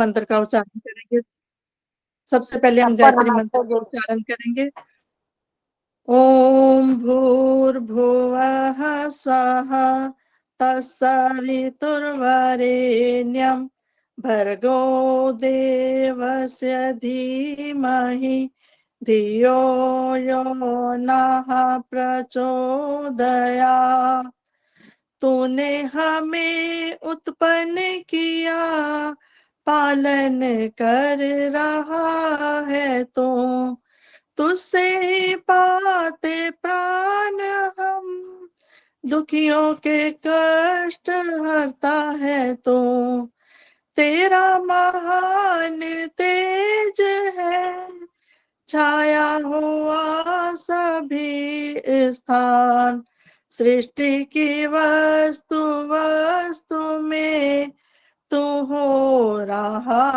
मंत्र का उच्चारण करेंगे। सबसे पहले हम गायत्री मंत्र का उच्चारण करेंगे। ओम भूर्भुवः स्वः तत्सवितुर्वरेण्यं भर्गो देवस्य धीमहि धियो यो नः प्रचोदयात्। तूने हमें उत्पन्न किया, पालन कर रहा है तू, तुझसे ही पाते प्राण हम, दुखियों के कष्ट हरता है तू। तेरा महान तेज है, छाया हुआ सभी स्थान, सृष्टि की वस्तु वस्तु में तू हो रहा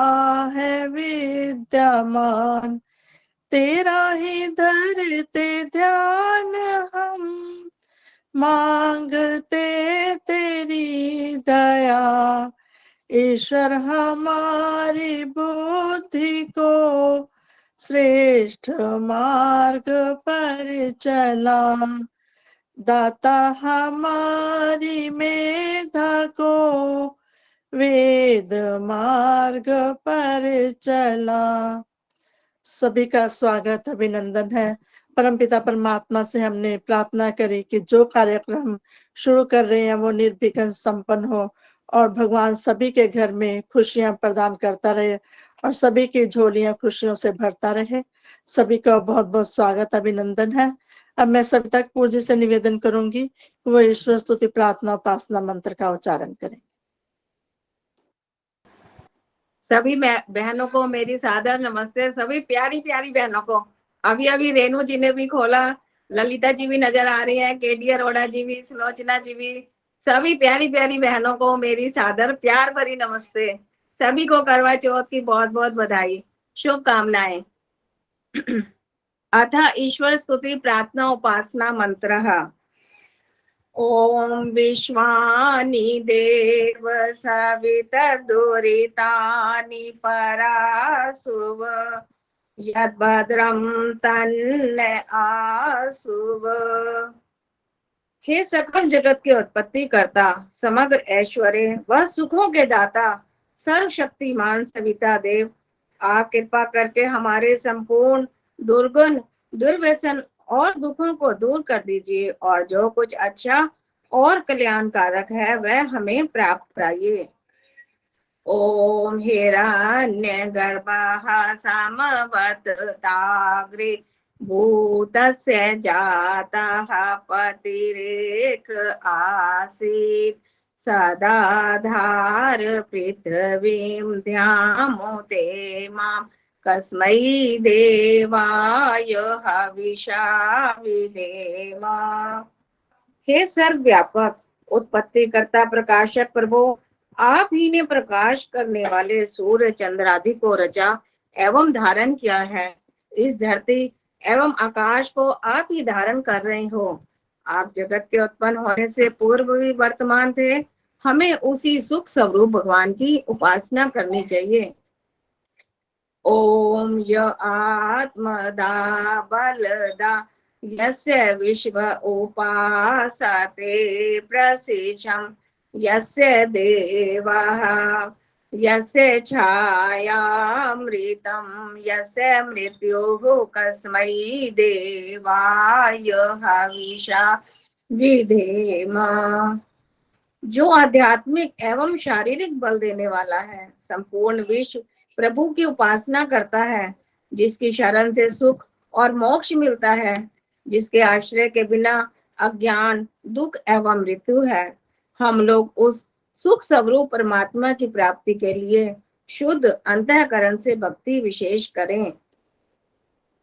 है विद्यमान। तेरा ही धरते ध्यान हम, मांगते तेरी दया। ईश्वर हमारी बुद्धि को श्रेष्ठ मार्ग पर चला, दाता हमारी मेधा को वेद मार्ग पर चला। सभी का स्वागत अभिनंदन है। परमपिता परमात्मा से हमने प्रार्थना करी कि जो कार्यक्रम शुरू कर रहे हैं वो निर्विघ्न संपन्न हो और भगवान सभी के घर में खुशियां प्रदान करता रहे और सभी की झोलियां खुशियों से भरता रहे। सभी का बहुत बहुत स्वागत अभिनंदन है। अब मैं सभी तक पूज्य से निवेदन करूंगी कि वो ईश्वर स्तुति प्रार्थना उपासना मंत्र का उच्चारण करें। सभी बहनों को मेरी सादर नमस्ते। सभी प्यारी प्यारी बहनों को अभी अभी रेणु जी ने भी खोला, ललिता जी भी नजर आ रही है, केडी अरोड़ा जी भी, सुलोचना जी भी, सभी प्यारी प्यारी बहनों को मेरी सादर प्यार भरी नमस्ते। सभी को करवा चौथ की बहुत बहुत बधाई, शुभकामनाएं। अतः ईश्वर स्तुति प्रार्थना उपासना मंत्र। ओम विश्वानि देव सवितर्दुरितानि परासुव यद्भद्रं तन्न आसुव। हे सकल जगत के उत्पत्ति करता, समग्र ऐश्वर्य व सुखों के दाता, सर्वशक्तिमान सविता देव, आप कृपा करके हमारे संपूर्ण दुर्गुण दुर्व्यसन और दुखों को दूर कर दीजिए और जो कुछ अच्छा और कल्याणकारक है वह हमें प्राप्त कराइए। ओम हिरण्य गर्भः समवर्तताग्रे भूतस्य जातः पतिरेक आसीत् सदाधार पृथ्वीं ध्यामुते मां कस्मै देवाय हविषा विधेम। हे सर्वव्यापक उत्पत्ति कर्ता प्रकाशक प्रभु, आप ही ने प्रकाश करने वाले सूर्य चंद्र आदि को रचा एवं धारण किया है। इस धरती एवं आकाश को आप ही धारण कर रहे हो। आप जगत के उत्पन्न होने से पूर्व भी वर्तमान थे। हमें उसी सुख स्वरूप भगवान की उपासना करनी चाहिए। ओम य आत्मदा बलदा यस्य विश्व उपासते प्रसिद्धं यस्य देवाः यस्य छायामृतं यस्य मृत्युः कस्मै देवाय हविषा विधेम। जो आध्यात्मिक एवं शारीरिक बल देने वाला है, संपूर्ण विश्व प्रभु की उपासना करता है, जिसकी शरण से सुख और मोक्ष मिलता है, जिसके आश्रय के बिना अज्ञान दुख एवं मृत्यु है। हम लोग उस सुख स्वरूप परमात्मा की प्राप्ति के लिए शुद्ध अंतःकरण से भक्ति विशेष करें।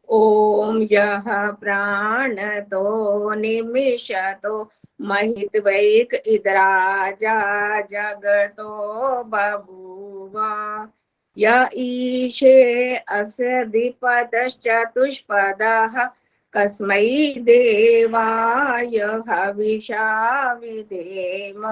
ओम यह प्राण तो निमिषतो महित्वैक इद्राजा जगतो बभूव य ईशे अस्य द्विपदश्चतुष्पदः कस्मै देवाय हविषा विधेम।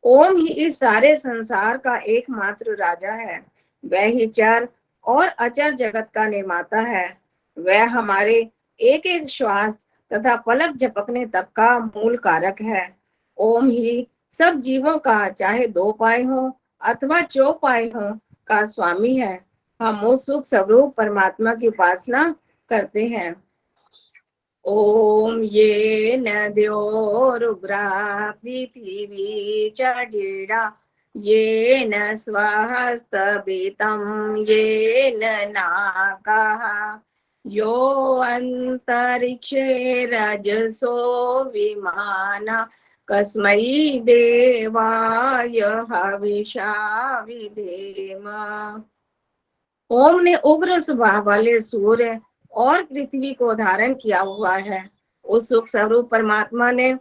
ओम ही इस सारे संसार का एकमात्र राजा है। वह ही चर और अचर जगत का निर्माता है। वह हमारे एक एक श्वास तथा पलक झपकने तक का मूल कारक है। ओम ही सब जीवों का, चाहे दो पाए हो अथवा चौपाए हो, का स्वामी है। हम उस सुख स्वरूप परमात्मा की उपासना करते हैं। ओम ये नद्योरुग्रा पृथिवी चढ़ीड़ा, ये न स्वहस्तभितं ये न नाकः, यो अंतरिक्षे रजसो विमाना, कस्मै देवाय हविषा विधेम। ओम ने उग्र स्वभाव वाले सूर्य और पृथ्वी को धारण किया हुआ है। उस सुख स्वरूप परमात्मा ने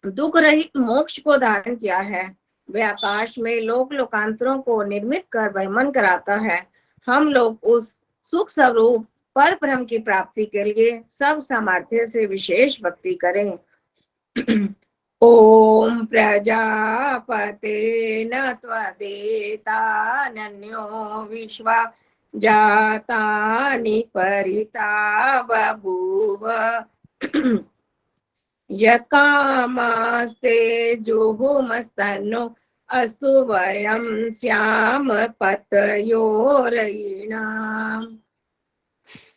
दुख रहित मोक्ष को धारण किया है। वह आकाश में लोक लोकांतरों को निर्मित कर भ्रमण कराता है। हम लोग उस सुख स्वरूप पर ब्रह्म की प्राप्ति के लिए सब सामर्थ्य से विशेष भक्ति करें। ओम प्रजापते न त्वदेतानन्यो विश्वा जातानि परिता बभूव। यकामास्ते जुहुमस्तनो असु वयं स्याम पतयोरयिणाम्।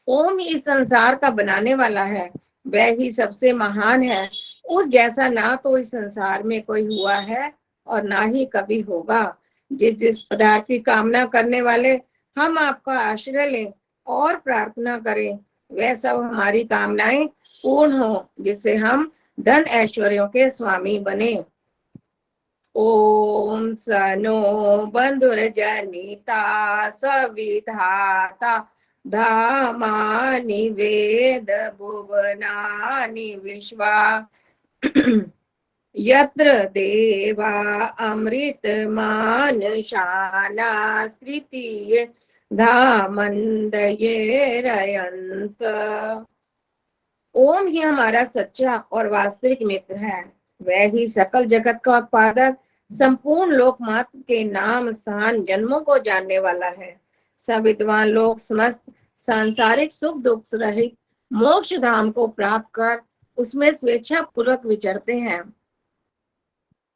ओम इस संसार का बनाने वाला है। वह ही सबसे महान है। उस जैसा ना तो इस संसार में कोई हुआ है और ना ही कभी होगा। जिस जिस पदार्थ की कामना करने वाले हम आपका आश्रय लें और प्रार्थना करें, वह सब हमारी कामनाएं पूर्ण हो, जिससे हम धन ऐश्वर्यों के स्वामी बने। ओम सनो बंधुरजनिता सविधाता धामानि वेद भुवनानि विश्वा यत्र देवा अमृतमानशाना स्तृतीये धामन्दये रयन्त। ओम ही हमारा सच्चा और वास्तविक मित्र है। वह ही सकल जगत का उत्पादक, संपूर्ण लोकमात्र के नाम स्थान जन्मों को जानने वाला है। सब विद्वान लोग समस्त सांसारिक सुख दुख रहित मोक्ष धाम को प्राप्त कर उसमें स्वेच्छा पूर्वक विचरते हैं।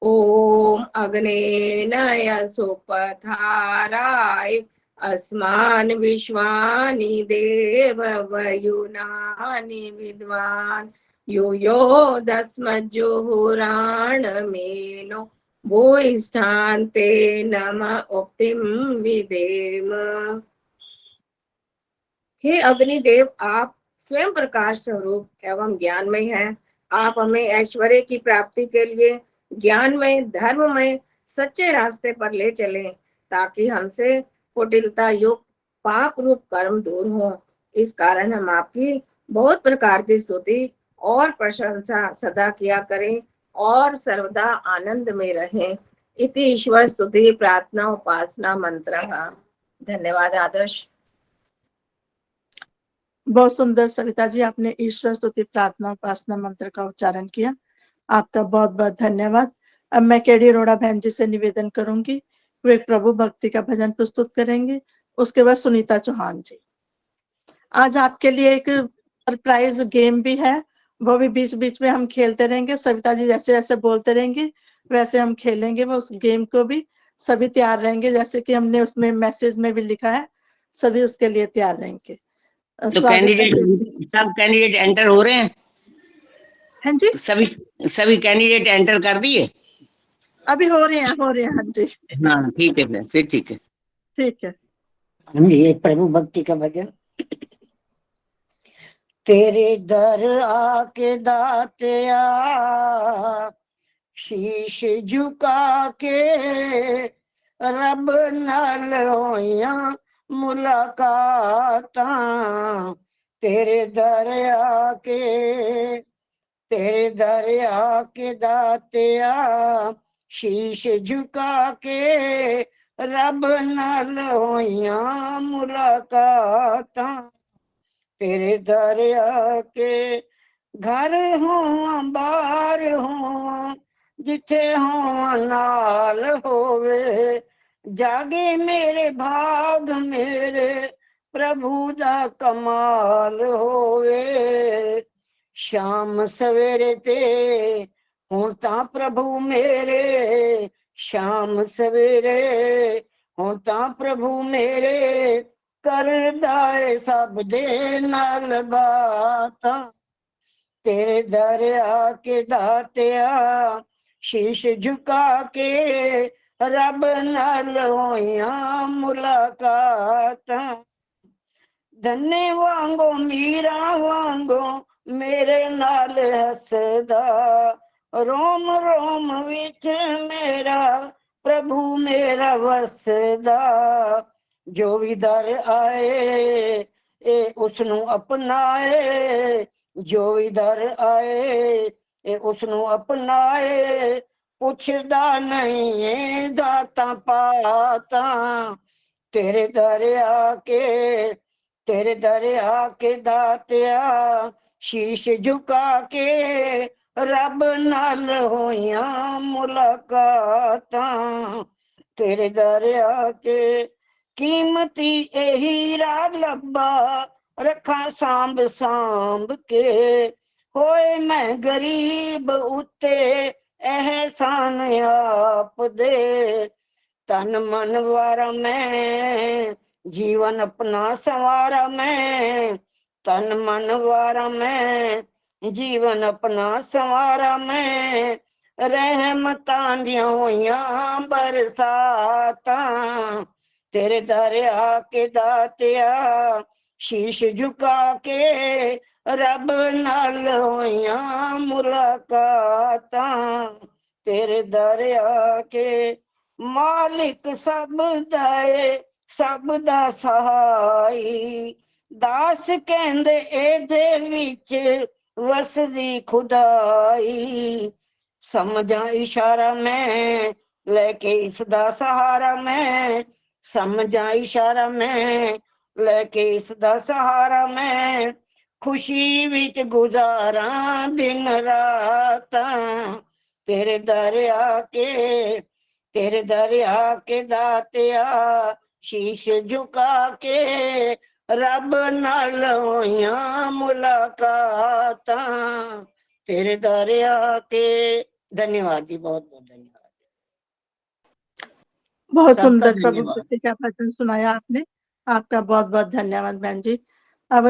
ओम अग्नेय सुपथाराय अस्मान् विश्वानि देव वयुनानि विद्वान् यूयो दस्मज्जुहुराणमेनो भूयिष्ठान्ते नम उक्तिं विदेम। हे अग्निदेव, आप स्वयं प्रकाश स्वरूप एवं ज्ञानमय हैं। आप हमें ऐश्वर्य की प्राप्ति के लिए ज्ञानमय धर्ममय सच्चे रास्ते पर ले चलें, ताकि हमसे कुटिलता युक्त पाप रूप कर्म दूर हो। इस कारण हम आपकी बहुत प्रकार की स्तुति और प्रशंसा सदा किया करें और सर्वदा आनंद में रहें। इति ईश्वर स्तुति प्रार्थना उपासना मंत्र। धन्यवाद आदर्श। बहुत सुंदर सविता जी, आपने ईश्वर स्तुति प्रार्थना उपासना मंत्र का उच्चारण किया। आपका बहुत बहुत धन्यवाद। अब मैं केडी अरोड़ा बहन जी से निवेदन करूंगी, वो एक प्रभु भक्ति का भजन प्रस्तुत करेंगे। उसके बाद सुनीता चौहान जी। आज आपके लिए एक सरप्राइज गेम भी है, वो भी बीच बीच में हम खेलते रहेंगे। सविता जी जैसे जैसे बोलते रहेंगे वैसे हम खेलेंगे। वो उस गेम को भी सभी तैयार रहेंगे, जैसे कि हमने उसमें मैसेज में भी लिखा है, सभी उसके लिए तैयार रहेंगे। तो स्वागत है। सब कैंडिडेट एंटर हो रहे हैं? हाँ जी, सभी कैंडिडेट एंटर कर दिए? अभी हो रहे हैं हाँ जी। हाँ ठीक है, फिर ठीक है। ठीक है। ये प्रभु भक्ति का भजन। तेरे दर आके दातिया शीश झुका के रब नाल होया मुलाकात। तेरे दर आके दातिया शीश झुका के रब नाल होया मुलाकात। तेरे दर आके घर हो बार हो जिथे होवां नाल होवे, जागे मेरे भाग मेरे प्रभु दा कमाल होवे। शाम सवेरे ते हुण तां प्रभु मेरे, शाम सवेरे हुण तां प्रभु मेरे करदा है सब दे नाल बातां। तेरे दर आके दातिया शीश झुका के रब नाल होइयां मुलाकातां। धन्ने वांगो मीरा वांगो मेरे नाल हसदा, रोम रोम विच मेरा प्रभु मेरा वसदा। जो भी दर आए ए उसनू अपनाए, जो भी दर आए ए उसनू अपनाए, पुछदा नहीं है दाता पाता। तेरे दर आके, तेरे दर आके दातिया शीश झुका के रब नाल होइयां मुलाकातां। तेरे दर आके कीमती ए हीरा लब्बा रखा सांभ सांभ के, होए मैं गरीब उत्ते एहसान आप दे। तन मन वारा मैं जीवन अपना संवारा मैं, तन मन वारा मैं जीवन अपना संवारा मैं। रहमतां दियां होइयां बरसातां। तेरे दर आके दातिया शीश झुका के रब नाल होइयां मुलाकातां। तेरे दर आके मालिक सब दाए सब दा सहाई, दास कहंदे एदे विच वसदी खुदाई। समझा इशारा मैं लेके इसदा सहारा मैं, समझा इशारा मैं लेके इसदा सहारा मैं। खुशी विच गुजारा दिन रातां। तेरे दर आके, तेरे दर आके दातिया शीश झुका के रब नाल होइयां मुलाकातां। तेरे दर आके। धन्यवाद जी, बहुत बहुत धन्यवाद। बहुत सबका सुंदर प्रभु धन्यवाद। भक्ति का भजन सुनाया आपने, आपका बहुत बहुत धन्यवाद बहन जी। अब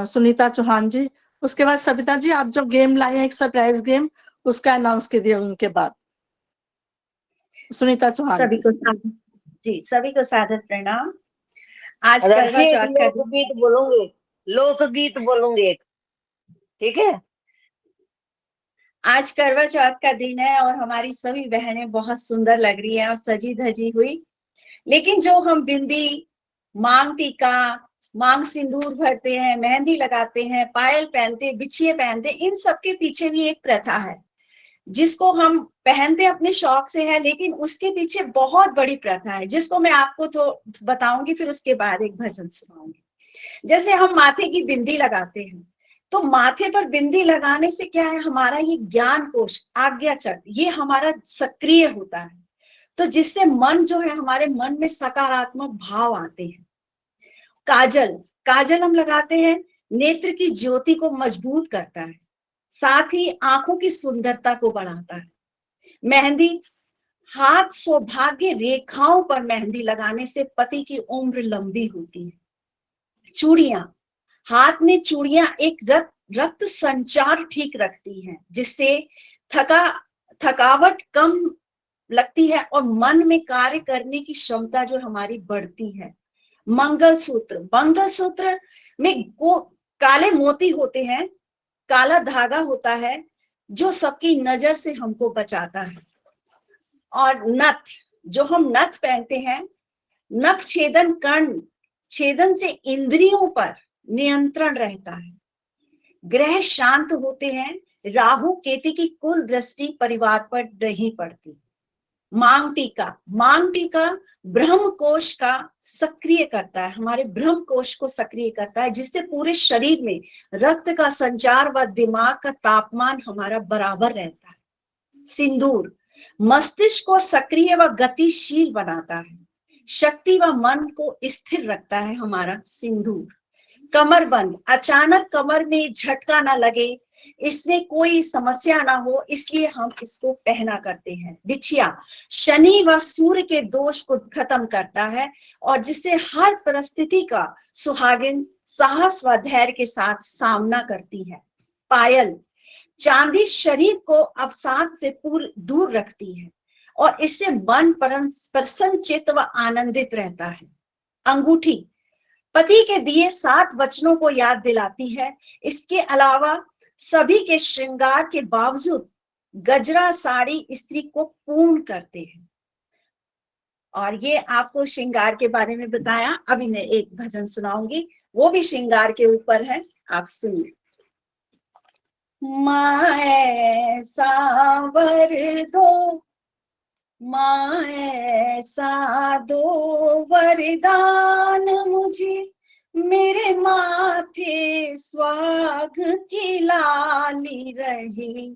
सुनीता चौहान जी, उसके बाद सविता जी आप जो गेम लाए हैं एक सरप्राइज गेम, उसका अनाउंस कीजिए उनके बाद। सुनीता चौहान सभी जी। को जी सभी को सादर प्रणाम। आज करवा चौथ का दिन, लोकगीत बोलूंगे, लोकगीत बोलूंगे एक, ठीक है। आज करवा चौथ का दिन है और हमारी सभी बहनें बहुत सुंदर लग रही हैं और सजी धजी हुई। लेकिन जो हम बिंदी, मांग टीका, मांग सिंदूर भरते हैं, मेहंदी लगाते हैं, पायल पहनते, बिछिए पहनते, इन सब के पीछे भी एक प्रथा है जिसको हम पहनते अपने शौक से है, लेकिन उसके पीछे बहुत बड़ी प्रथा है जिसको मैं आपको तो बताऊंगी, फिर उसके बाद एक भजन सुनाऊंगी। जैसे हम माथे की बिंदी लगाते हैं, तो माथे पर बिंदी लगाने से क्या है, हमारा ये ज्ञान कोश, आज्ञा चक्र, ये हमारा सक्रिय होता है, तो जिससे मन जो है, हमारे मन में सकारात्मक भाव आते हैं। काजल, काजल हम लगाते हैं, नेत्र की ज्योति को मजबूत करता है, साथ ही आंखों की सुंदरता को बढ़ाता है। मेहंदी, हाथ सौभाग्य रेखाओं पर मेहंदी लगाने से पति की उम्र लंबी होती है। चूड़ियां, हाथ में चूड़ियां एक रक्त संचार ठीक रखती हैं, जिससे थकावट कम लगती है और मन में कार्य करने की क्षमता जो हमारी बढ़ती है। मंगलसूत्र, मंगलसूत्र में काले मोती होते हैं, काला धागा होता है जो सबकी नजर से हमको बचाता है। और नथ, जो हम नथ पहनते हैं, नख छेदन कर्ण छेदन से इंद्रियों पर नियंत्रण रहता है। ग्रह शांत होते हैं, राहु केतु की कुल दृष्टि परिवार पर नहीं पड़ती। मांग टीका, मांग टीका ब्रह्म कोश का सक्रिय करता है, हमारे ब्रह्म कोश को सक्रिय करता है, जिससे पूरे शरीर में रक्त का संचार व दिमाग का तापमान हमारा बराबर रहता है। सिंदूर मस्तिष्क को सक्रिय व गतिशील बनाता है, शक्ति व मन को स्थिर रखता है हमारा सिंदूर। कमरबंद, अचानक कमर में झटका ना लगे, इसमें कोई समस्या ना हो, इसलिए हम इसको पहना करते हैं। बिछिया शनि व सूर्य के दोष को खत्म करता है और जिससे हर परिस्थिति का सुहागिन साहस व धैर्य के साथ सामना करती है। पायल चांदी शरीर को अवसाद से दूर रखती है और इससे मन प्रसन्नचित्त व आनंदित रहता है। अंगूठी पति के दिए 7 वचनों को याद दिलाती है। इसके अलावा सभी के श्रृंगार के बावजूद गजरा साड़ी स्त्री को पूर्ण करते हैं। और ये आपको श्रृंगार के बारे में बताया। अभी मैं एक भजन सुनाऊंगी, वो भी श्रृंगार के ऊपर है, आप सुनिए। माँ ऐसा वर दो, माँ ऐसा दो वरदान मुझे, मेरे माथे स्वाग की लाली रहे।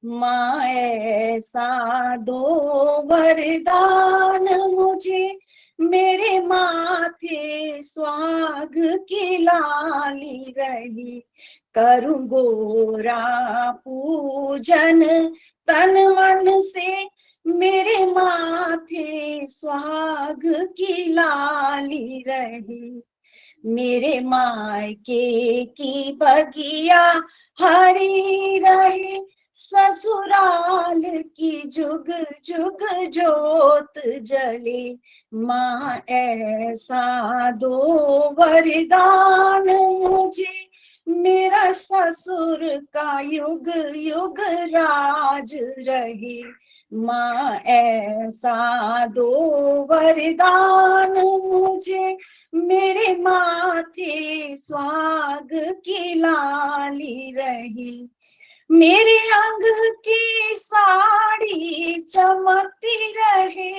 माँ ऐसा दो वरदान मुझे, मेरे माथे स्वाग की लाली रहे। करूं गोरा पूजन तन मन से, मेरे माथे सुहाग की लाली रहे। मेरे मायके की बगिया हरी रहे, ससुराल की जुग जुग जोत जले। माँ ऐसा दो वरदान मुझे, मेरा ससुर का युग युग राज रहे। माँ ऐसा दो वरदान मुझे, मेरे माथे स्वाग की लाली रहे। मेरे अंग की साड़ी चमकती रहे,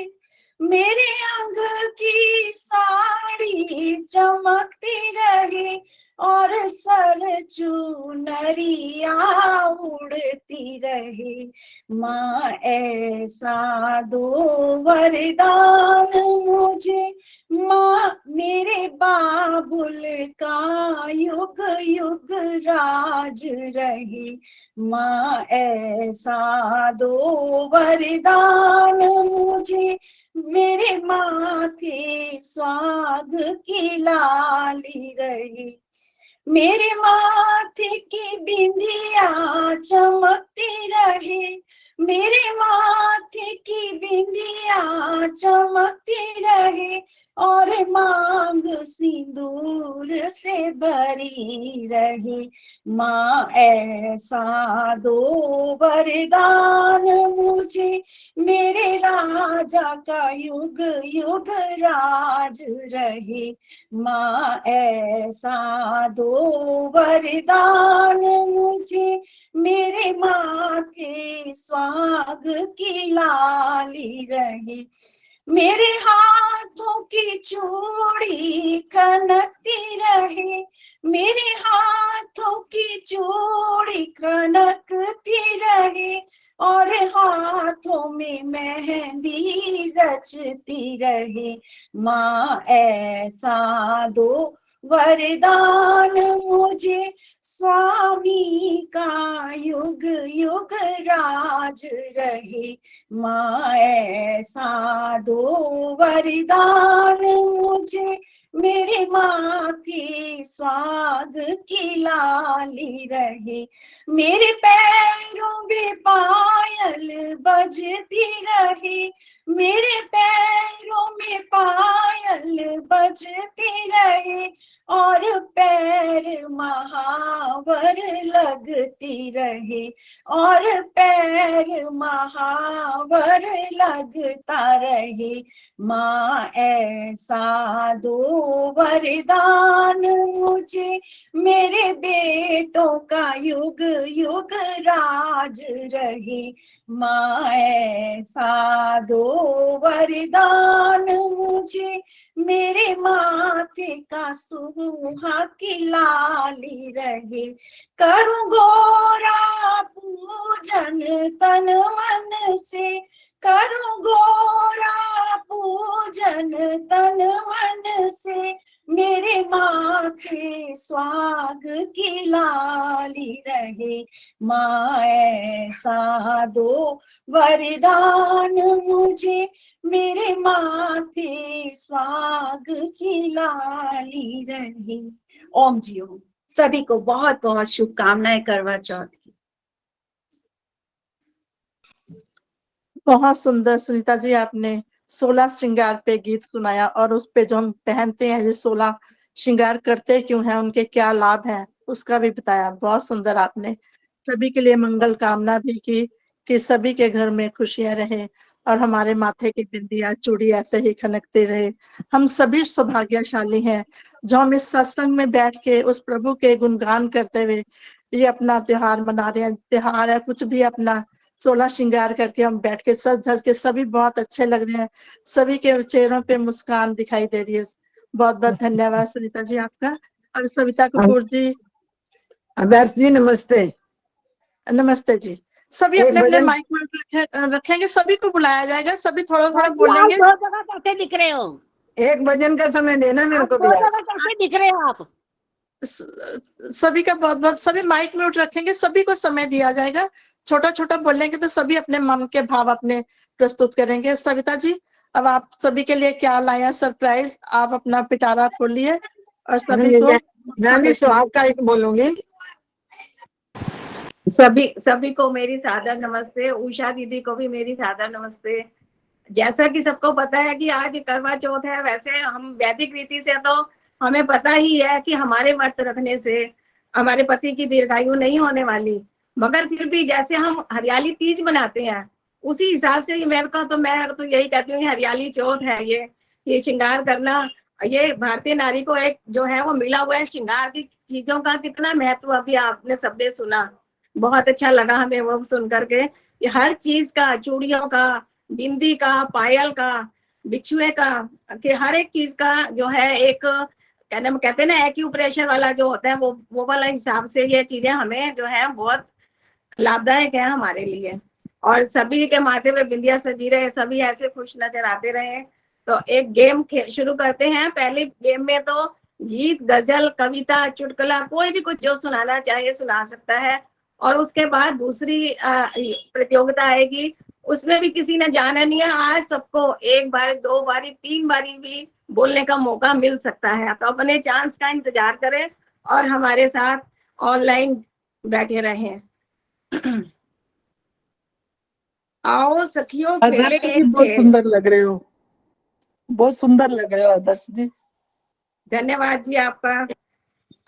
मेरे अंग की साड़ी चमकती रहे, और सर चुनरिया उड़ती रहे। माँ ऐसा दो वरदान मुझे, माँ मेरे बाबुल का युग युग राज रहे। माँ ऐसा दो वरदान मुझे, मेरे माथे स्वाग की लाली रहे। मेरे माथे की बिंदिया चमकती रहे, मेरे माथे की बिंदिया चमकती रहे, और मांग सिंदूर से भरी रहे। माँ ऐसा दो वरदान मुझे, मेरे राजा का युग युग राज रहे। माँ ऐसा दो वरदान मुझे, मेरे माथे स्वाग की लाली रहे। मेरे हाथों की चूड़ी खनकती रहे, मेरे हाथों की चूड़ी खनकती रहे, और हाथों में मेहंदी रचती रहे। माँ ऐसा दो वरदान मुझे, स्वामी का युग युग राज रहे। माँ ऐसा दो वरदान मुझे, मेरे माथे स्वाग की लाली रहे। मेरे पैरों में पायल बजती रहे, मेरे पैरों में पायल बजती रहे, और पैर महावर लगती रहे, और पैर महावर लगता रहे। माँ ऐसा दो वरदान मुझे, मेरे बेटों का युग युग राज रहे। माँ ऐसा दो वरदान मुझे, मेरे माथे का सुहा की लाली रहे, करूं गोरा पूजन तन मन से, करूं गोरा पूजन तन मन से, मेरे माथे स्वाग की लाली रहे, माँ ऐसा दो वरदान मुझे, मेरे माथे स्वाग की लाली रहे। ओम जी ओम। सभी को बहुत बहुत शुभकामनाएं करवा चौथ की। बहुत सुंदर सुनीता जी, आपने 16 श्रृंगार पे गीत सुनाया और उस पे जो हम पहनते हैं, जो 16 श्रृंगार करते क्यों हैं, उनके क्या लाभ हैं, उसका भी बताया। बहुत सुंदर आपने सभी के लिए मंगल कामना भी की कि सभी के घर में खुशियां रहे और हमारे माथे की बिंदिया चूड़ी ऐसे ही खनकते रहे। हम सभी सौभाग्यशाली हैं जो हम इस सत्संग में बैठ के उस प्रभु के गुणगान करते हुए ये अपना त्योहार मना रहे हैं। त्योहार है कुछ भी, अपना 16 श्रृंगार करके हम बैठ के सज धज के सभी बहुत अच्छे लग रहे हैं, सभी के चेहरों पे मुस्कान दिखाई दे रही है। बहुत बहुत धन्यवाद सुनीता जी आपका। और सविता कपूर जी। आदर्श जी नमस्ते। नमस्ते जी। सभी एक अपने अपने भजन- माइक में रखेंगे, सभी को बुलाया जाएगा, सभी थोड़ा थोड़ा आप बोलेंगे। दो जगह कैसे दिख रहे हो? एक भजन का समय देना मेरे आप को दो भी आज। जगह कैसे दिख रहे हो आप? सभी का बहुत बहुत, सभी माइक म्यूट रखेंगे, सभी को समय दिया जाएगा। छोटा छोटा बोलेंगे तो सभी अपने मन के भाव अपने प्रस्तुत करेंगे। सविता जी, अब आप सभी के लिए क्या लाया सरप्राइज, आप अपना पिटारा खोलिए और सभी को। मैं भी सुहाग का एक बोलूंगी। सभी को मेरी सादर नमस्ते। उषा दीदी को भी मेरी सादर नमस्ते। जैसा कि सबको पता है कि आज करवा चौथ है, वैसे हम वैदिक रीति से तो हमें पता ही है कि हमारे व्रत रखने से हमारे पति की दीर्घायु नहीं होने वाली, मगर फिर भी जैसे हम हरियाली तीज मनाते हैं उसी हिसाब से मैं तो यही कहती हूँ कि हरियाली चौथ है। ये श्रृंगार करना, ये भारतीय नारी को एक जो है वो मिला हुआ है श्रृंगार की चीजों का कितना महत्व अभी आपने सबने सुना। बहुत अच्छा लगा हमें वो सुन करके। हर चीज का, चूड़ियों का, बिंदी का, पायल का, बिछुए का, कि हर एक चीज का जो है एक कहते हैं ना एक्यूप्रेशर वाला जो होता है वो वाला हिसाब से ये चीजें हमें जो है बहुत लाभदायक है हमारे लिए। और सभी के माथे पे बिंदिया सजी रहे, सभी ऐसे खुश नजर आते रहे। तो एक गेम शुरू करते हैं। पहले गेम में तो गीत, गजल, कविता, चुटकुला, कोई भी कुछ जो सुनाना चाहे सुना सकता है। और उसके बाद दूसरी प्रतियोगिता आएगी, उसमें भी किसी ने जाना नहीं है। आज सबको एक बार, दो बारी, 3 बारी भी बोलने का मौका मिल सकता है। तो अपने चांस का इंतजार करें और हमारे साथ ऑनलाइन बैठे रहें। आओ सखियों खेले आदर्श जी एक बहुत खेल। सुंदर लग रहे हो, बहुत सुंदर लग रहे हो आदर्श जी। धन्यवाद जी आपका।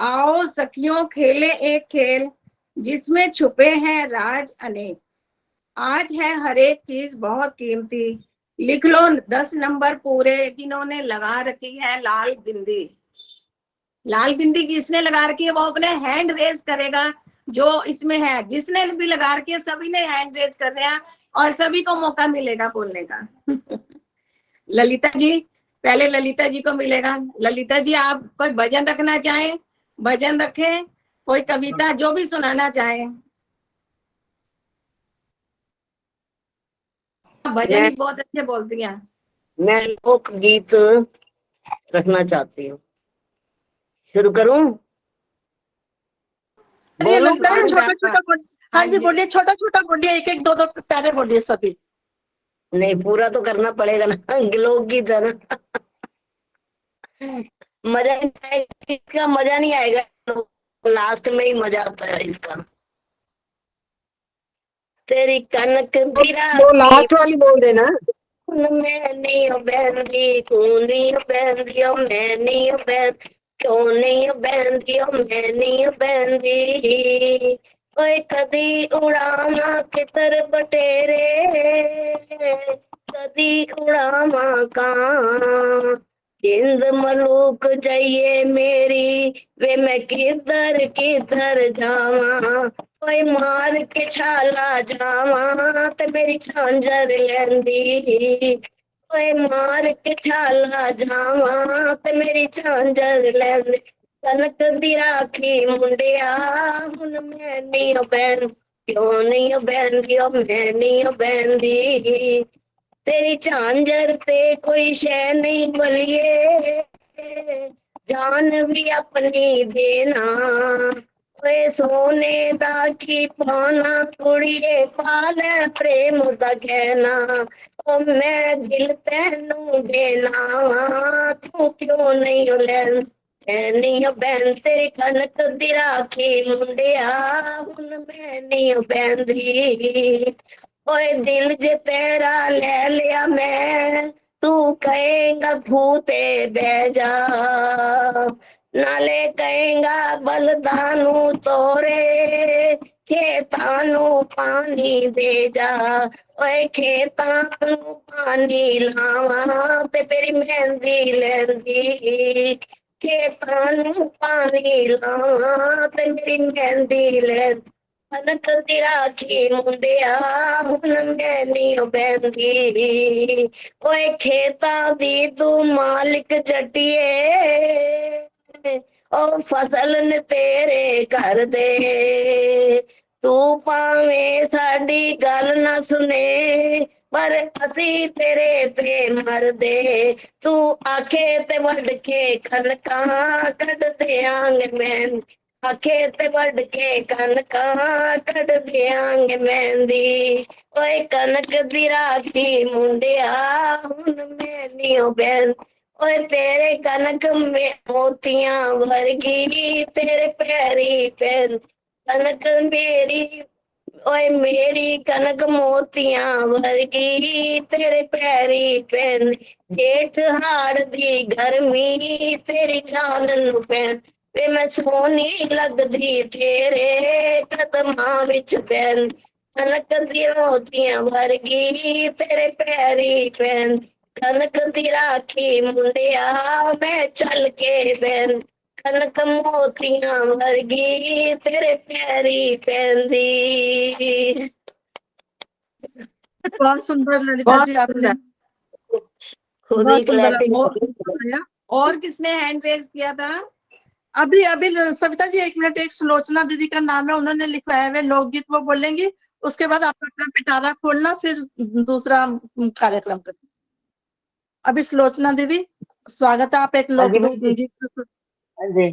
आओ सखियों खेले एक खेल, जिसमें छुपे हैं राज अनेक। आज है हर एक चीज बहुत कीमती, लिख लो 10 नंबर पूरे, जिन्होंने लगा रखी है लाल बिंदी। लाल बिंदी किसने लगा रखी है वो अपने हैंड रेज करेगा। जो इसमें है, जिसने भी लगा रखी है सभी ने हैंड रेज करने हैं और सभी को मौका मिलेगा बोलने का। ललिता जी, पहले ललिता जी को मिलेगा। ललिता जी, आप कोई भजन रखना चाहें, भजन रखें, कोई कविता जो भी सुनाना चाहें। भजन ही बहुत अच्छे बोलती हैं। मैं लोक गीत रखना चाहती हूँ। शुरू करूं? बोलूं? छोटा छोटा, हाँ जी बोलिए, छोटा छोटा बोलिए, एक एक दो दो प्यारे बोलिए सभी। नहीं, पूरा तो करना पड़ेगा ना, लोकगीत है ना। मजा नहीं आएगा इसका, मजा नहीं आएगा, लास्ट में ही मजा आता है इसका। तेरी कनक गिरा वो लास्ट वाली बोल देना। मैं नहीं बहनदी, तू नहीं बहनदी, मैं नहीं बहन, क्यों नहीं बहनदी, मैं नहीं बहनदी। ओए कदी उड़ाना कितर बटेरे, कदी उड़ामा का, हिंद मलूक जाइए मेरी, वे मैं किधर किधर जावा, कोई मार के छाला जावा ते मेरी झांझर लेंदी। ओए मार के छाला जावा ते मेरी झांझर लैंदे कनक दी राखी मुंडिया हुन मैं नहीं बैन क्यों नहीं बैनदी ओ मैं नहीं बैनदी तेरी झांझर ते कोई शह नहीं बलिए जान भी अपनी देना ओए सोने दा की पाना कुड़िए पाले प्रेम दा कहना ओ मैं दिल तैनू देना तू क्यों नहीं लैन नहीं बैन तेरी कनक दी राखी मुंडिया हुन मैं नहीं बैनदी ओए दिल जे तेरा ले लिया मैं तू कहेगा भूते बह जा नाले कहेगा बलदानू तोरे खेतानू पानी दे जा ओए खेतानू पानी लावा ते तेरी मेहंदी लैंदी खेतानू पानी लावा ते मेरी मेहंदी लैंदी कनक दी राखी मुंडिया हुन मैं नहीं बैनदी ओए खेतां दी तू मालिक जट्टिए ओ फसल न तेरे घर दे तू भावें साडी गल ना सुने पर असी तेरे पे मरदे तू आखे ते वड के कनकां कढ देंगे मैं आखे ते वड के कनकां कढ देंगे मेहंदी ओए कनक दी राखी मुंडिया हुन मैं नहीं बैन ओए तेरे कनक में मोतियां वर्गी तेरे पैरी पैन कनक मेरी ओए मेरी कनक मोतियां वर्गी तेरे पैरी पैन जेठ हाड़ दी गर्मी तेरी जान नू पैन वे मैं सोनी लगदी तेरे कदमां विच पैन कनक दी मोतियां वर्गी तेरे पैरी पैन कनक दी राखी मुंडिया मैं चल के बैन कनक मोतियां वर्गी तेरे पैरी पैंदी बहुत सुंदर ललिता बहुत जी आपने सुंदर। खुद ही बहुत सुंदर क्लैपिंग आपने बताया। और किसने हैंड रेज किया था? अभी अभी सविता जी 1 मिनट, एक सुलोचना दीदी का नाम है, उन्होंने लिखवाया है लोकगीत, वो बोलेंगी, उसके बाद आप अपना पिटारा खोलना, फिर दूसरा कार्यक्रम करना। अभी सुलोचना दीदी, स्वागत है, आप एक हाँ जी बहन जी। लोकगीत। हाँ जी,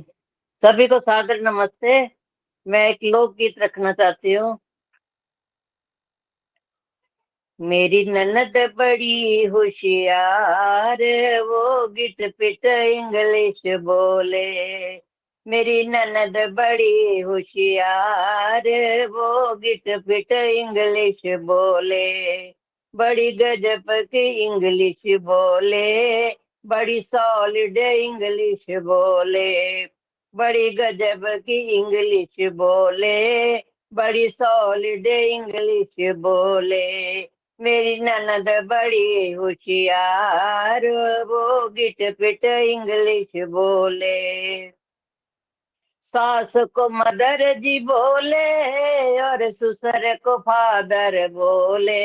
सभी को सादर नमस्ते। मैं एक लोकगीत रखना चाहती हूँ। मेरी ननद बड़ी होशियार, वो गिट पिट इंग्लिश बोले। मेरी ननद बड़ी होशियार, वो गिट पिट इंग्लिश बोले। बड़ी गजब की इंग्लिश बोले, बड़ी सॉलिड इंग्लिश बोले। बड़ी गजब की इंग्लिश बोले, बड़ी सॉलिड इंग्लिश बोले। मेरी ननद बड़ी होशियार, वो गिट पिट इंग्लिश बोले। सास को मदर जी बोले और ससुर को फादर बोले।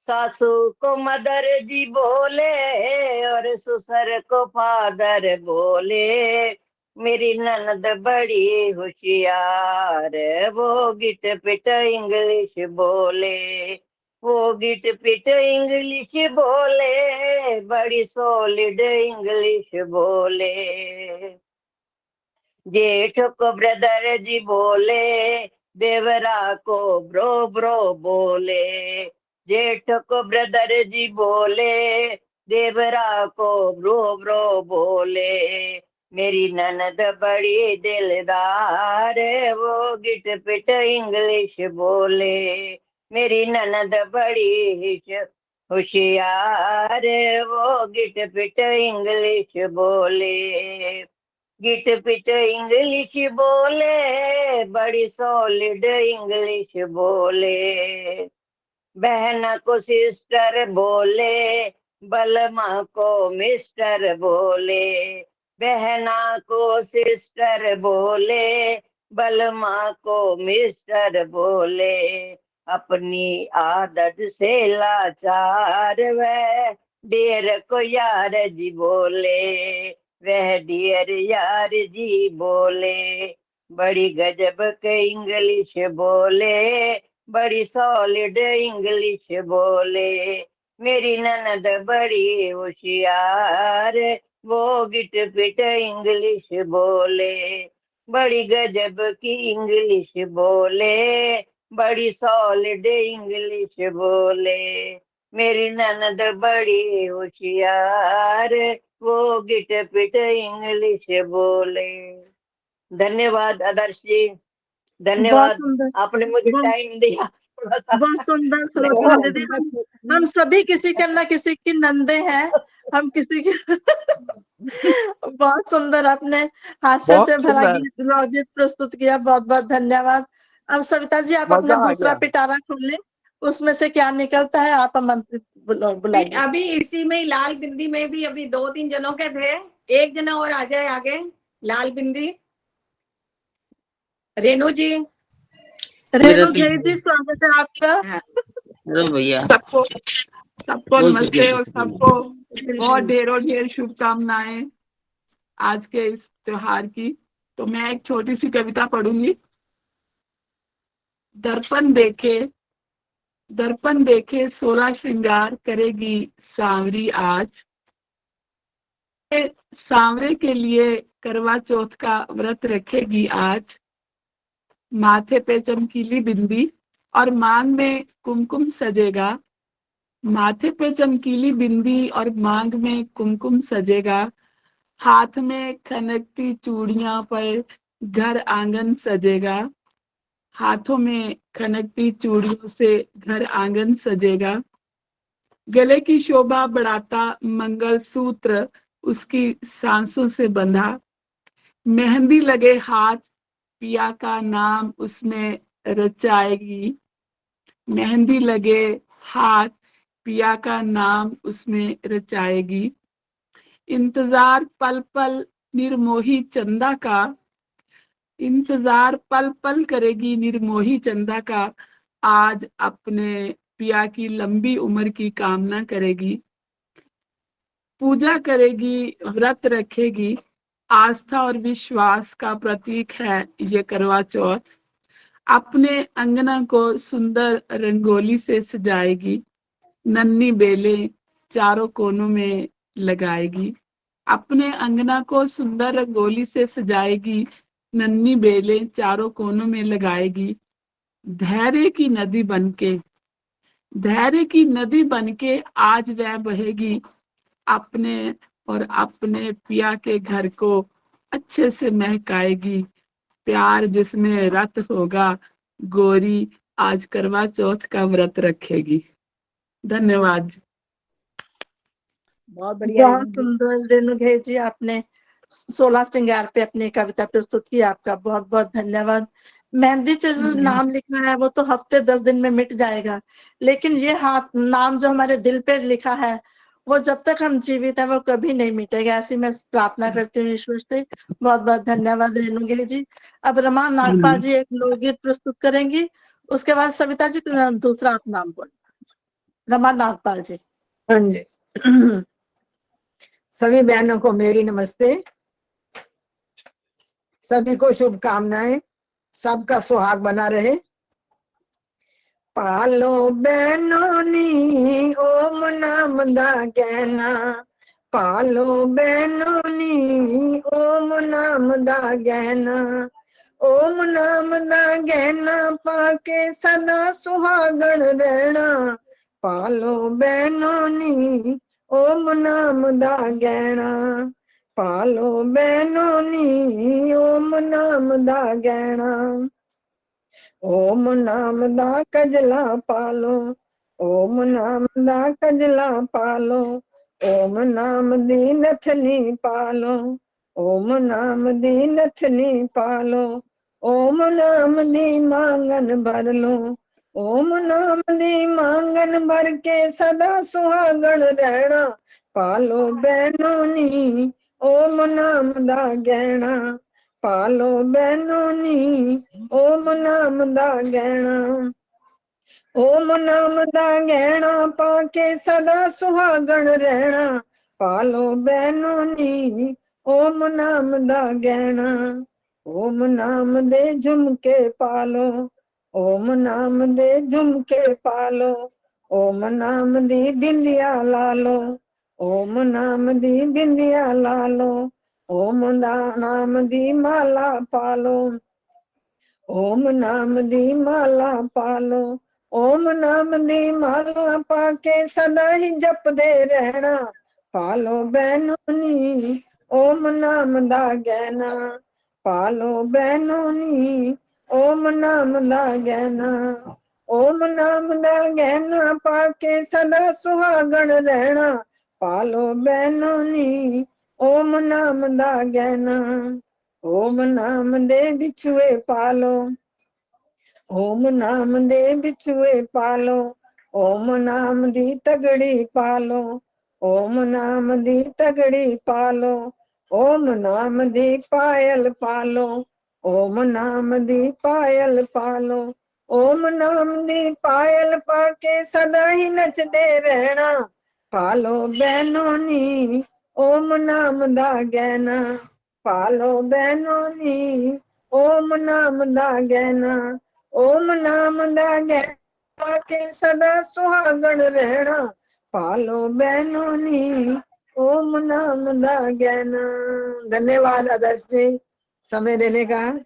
सासू को मदर जी बोले और ससुर को फादर बोले। मेरी ननद बड़ी होशियार, वो गिट पिट इंग्लिश बोले। वो गिट पिट इंग्लिश बोले, बड़ी सॉलिड इंग्लिश बोले। जेठ को ब्रदर जी बोले, देवरा को ब्रो ब्रो बोले। जेठ को ब्रदर जी बोले, देवरा को ब्रो ब्रो बोले। मेरी ननद बड़ी दिलदार, वो गिट पिट इंग्लिश बोले। मेरी ननद बड़ी होशियार, वो गिट पिट इंग्लिश बोले। गिट पिट इंग्लिश बोले, बड़ी सॉलिड इंग्लिश बोले। बहन को सिस्टर बोले, बलमा को मिस्टर बोले। बहना को सिस्टर बोले, बलमा को मिस्टर बोले। अपनी आदत से लाचार वह डियर को यार जी बोले, वह डियर यार जी बोले। बड़ी गजब के इंग्लिश बोले, बड़ी सॉलिड इंग्लिश बोले। मेरी ननद बड़ी होशियार, वो गिट पिट इंग्लिश बोले। बड़ी गजब की इंग्लिश बोले, बड़ी सॉलिड इंग्लिश बोले। मेरी ननद बड़ी होशियार, वो गिट पिट इंग्लिश बोले। धन्यवाद आदर्श जी, बहुत धन्यवाद, सुंदर, आपने मुझे बहुत टाइम दिया थोड़ा सा। बहुत सुंदर सरोजनी धन्यवाद। दीदी। हम सभी किसी के न किसी की नंदे हैं, हम किसी के बहुत सुंदर आपने हास्य बहुत से भरा सुंदर। गीत प्रस्तुत किया, बहुत बहुत धन्यवाद। अब सविता जी आप अपना मजा आ दूसरा गया। पिटारा खोलें, उसमें से क्या निकलता है आप आमंत्रित बुलाइए। अभी इसी में ही लाल बिंदी में भी अभी 2-3 जनों के थे, एक जना और आ जाए आगे। लाल बिंदी रेणु जी। रेणु घेरी जी स्वागत है आपका। हाँ। हेलो भैया, सबको बोल नमस्ते और चुके सबको बहुत ढेरों ढेर शुभकामनाएं आज के इस त्योहार की। तो मैं एक छोटी सी कविता पढ़ूंगी। दर्पण देखे 16 श्रृंगार करेगी सांवरी आज। सांवरे के लिए करवा चौथ का व्रत रखेगी आज। माथे पे चमकीली बिंदी और मांग में कुमकुम सजेगा। माथे पे चमकीली बिंदी और मांग में कुमकुम सजेगा। हाथ में खनकती चूड़ियां पर घर आंगन सजेगा। हाथों में खनकती चूड़ियों से घर आंगन सजेगा। गले की शोभा बढ़ाता मंगलसूत्र उसकी सांसों से बंधा। मेहंदी लगे हाथ पिया का नाम उसमें रचाएगी। मेहंदी लगे हाथ पिया का नाम उसमें रचाएगी। इंतजार पल पल निर्मोही चंदा का। इंतजार पल पल करेगी निर्मोही चंदा का। आज अपने पिया की लंबी उम्र की कामना करेगी। पूजा करेगी, व्रत रखेगी। आस्था और विश्वास का प्रतीक है ये करवा चौथ। अपने अंगना को सुंदर रंगोली से सजाएगी। नन्ही बेलें चारों कोनों में लगाएगी। अपने अंगना को सुंदर रंगोली से सजाएगी। नन्ही बेलें चारों कोनों में लगाएगी। धैर्य की नदी बनके, धैर्य की नदी बनके आज वह बहेगी। अपने और अपने पिया के घर को अच्छे से महकाएगी। प्यार जिसमें रत होगा गोरी आज करवा चौथ का व्रत रखेगी। धन्यवाद। बहुत बढ़िया बहुत सुंदर रेणु घेरी जी, आपने 16 श्रृंगार पे अपनी कविता प्रस्तुत की, आपका बहुत बहुत धन्यवाद। मेहंदी से जो नाम लिखना है वो तो हफ्ते 10 दिन में मिट जाएगा, लेकिन ये हाथ नाम जो हमारे दिल पे लिखा है वो जब तक हम जीवित है वो कभी नहीं मिटेगा, ऐसी मैं प्रार्थना करती हूँ ईश्वर से। बहुत बहुत धन्यवाद रेणु घेरी जी। अब रमा नागपाल जी एक लोकगीत प्रस्तुत करेंगी, उसके बाद सविता जी दूसरा आप नाम बोलो। रमा नागपाल जी। हाँ जी। सभी बहनों को मेरी नमस्ते, सभी को शुभकामनाएं, सबका सुहाग बना रहे। पालो बहनों नी ओम नाम दा कहना। पालो बहनों नी ओम नाम दा गहना। ओम नाम दा गहना पाके सदा सुहागण रहना। पालो बहनों नी ओम नाम दा गहना। पालो बहनों नी ओम नाम दा गहना। ओम नाम दा कजला पालो। ओम नाम दा कजला पालो। ओम नाम दी नथनी पालो। ओम नाम दी नथनी पालो। ओम नाम दी मांगन भर लो। ओम नाम दी मांगन भर के सदा सुहागण रहना। पालो बहनों नी ओम नाम दा गहना। पालो बहनों नी ओम नाम दा गहना। ओम नाम दा गहना पाके सदा सुहागण रहना, पालो बहनों नी ओम नाम दा गहना। ओम नाम दे झुमके पालो, ओम नाम दे झुमके पालो, ओम नाम दी बिंदिया लालो, ओम नाम दी बिंदिया लालो, ओम नाम दी माला पालो, ओम नाम दी माला पालो, ओम नाम दी माला पाके सदा ही जपदे रहना, पालो बहनों नी ओम नाम दा गहना, पालो बहनों नी ओम नाम दा गहना। ओम नाम दा गहना पाके सदा सुहागण रहना, पालो बहनों नी ओम नाम दा गहना। ओम नाम दे बिछुए पालो, ओम नाम दे बिछुए पालो, ओम नाम दी तगड़ी पालो, ओम नाम दी तगड़ी पालो, ओम नाम दी पायल पालो, ओम नाम दी पायल पालो, ओम नाम दी पायल पाके सदा ही नचदे रहना, पालो बहनों नी ओम नाम दा गहना, पालो बहनों नी ओम नाम दा गहना। ओम नाम दा गहना के सदा सुहागण रहना, पालो बहनों नी ओम नाम दा गहना। धन्यवाद आदर्श जी समय देने का।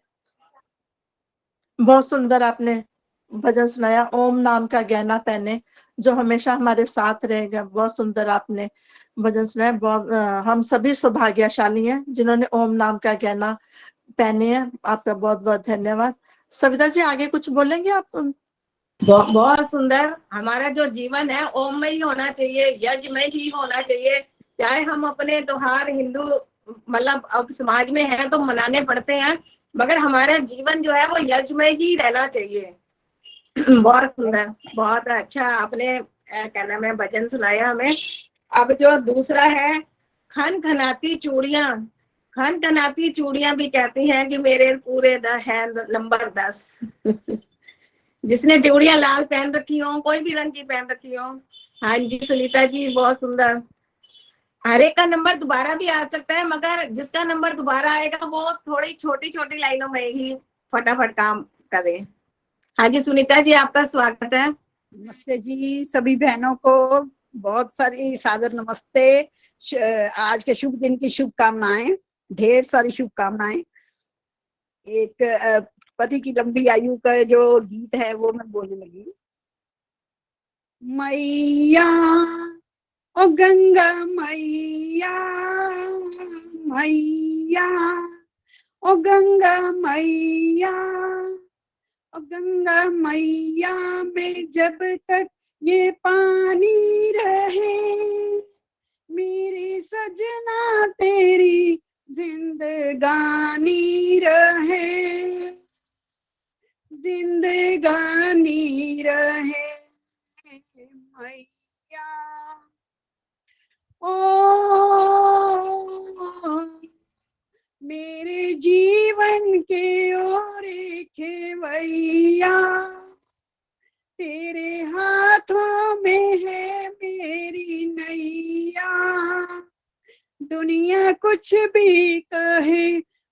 बहुत सुंदर आपने भजन सुनाया, ओम नाम का गहना पहने जो हमेशा हमारे साथ रहेगा। बहुत सुंदर आपने भजन सुनाया। बहुत हम सभी सौभाग्यशाली हैं जिन्होंने ओम नाम का गहना पहने हैं। आपका बहुत बहुत धन्यवाद। सविता जी आगे कुछ बोलेंगे आप? बहुत सुंदर। हमारा जो जीवन है ओम में ही होना चाहिए, यज्ञ में ही होना चाहिए। चाहे हम अपने त्योहार हिंदू मतलब अब समाज में है तो मनाने पड़ते हैं, मगर हमारा जीवन जो है वो यज्ञ में ही रहना चाहिए। बहुत सुंदर, बहुत अच्छा आपने क्या नाम है भजन सुनाया हमें। अब जो दूसरा है, खन खनाती चूड़ियां। खन खनाती चूड़ियां भी कहती हैं कि मेरे पूरे है नंबर 10। जिसने चूड़ियां लाल पहन रखी हो, कोई भी रंग की पहन रखी हो। हाँ जी सुनीता जी बहुत सुंदर। हर एक का नंबर दोबारा भी आ सकता है, मगर जिसका नंबर दोबारा आएगा वो थोड़ी छोटी छोटी लाइनों में ही फटाफट काम करे। हाँ जी सुनीता जी आपका स्वागत है। नमस्ते जी, सभी बहनों को बहुत सारी सादर नमस्ते। आज के शुभ दिन की शुभकामनाएं, ढेर सारी शुभकामनाएं। एक पति की लंबी आयु का जो गीत है वो मैं बोलने लगी। मैया ओ गंगा मैया, मैया ओ गंगा मैया, ओ गंगा मैया में जब तक ये पानी रहे, मेरी सजना तेरी जिंदगानी रहे, जिंदगानी रहे मैया। ओ मेरे जीवन के ओरे खेवैया, तेरे हाथों में है मेरी नैया। दुनिया कुछ भी कहे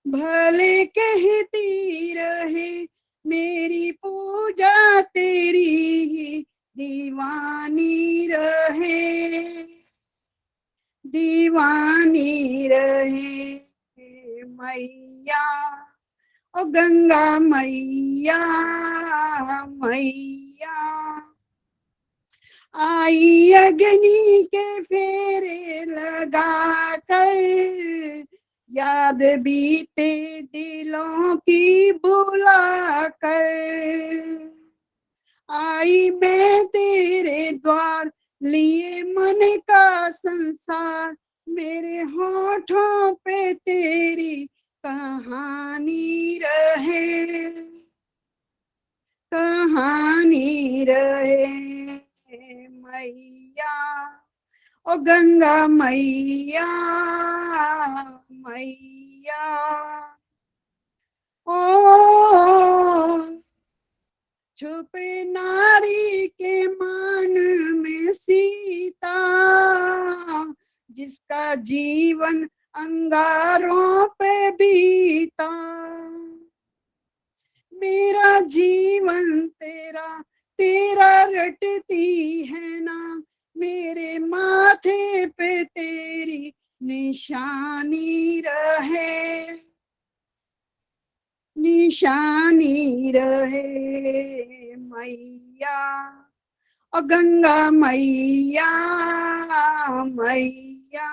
भले कहती रहे, मेरी पूजा तेरी ही दीवानी रहे, दीवानी रहे मैया ओ गंगा मैया, मैया। आई अग्नि के फेरे लगा कर, याद बीते दिलों की बुला कर, आई मैं तेरे द्वार लिए मन का संसार, मेरे होठों पे तेरी कहानी रहे, कहानी रहे मैया ओ गंगा मैया, मैया। ओ छुपे नारी के मान में सीता, जिसका जीवन अंगारों पे बीता। मेरा जीवन तेरा तेरा रटती है ना, मेरे माथे पे तेरी निशानी रहे, निशानी रहे मैया, और गंगा मैया, मैया,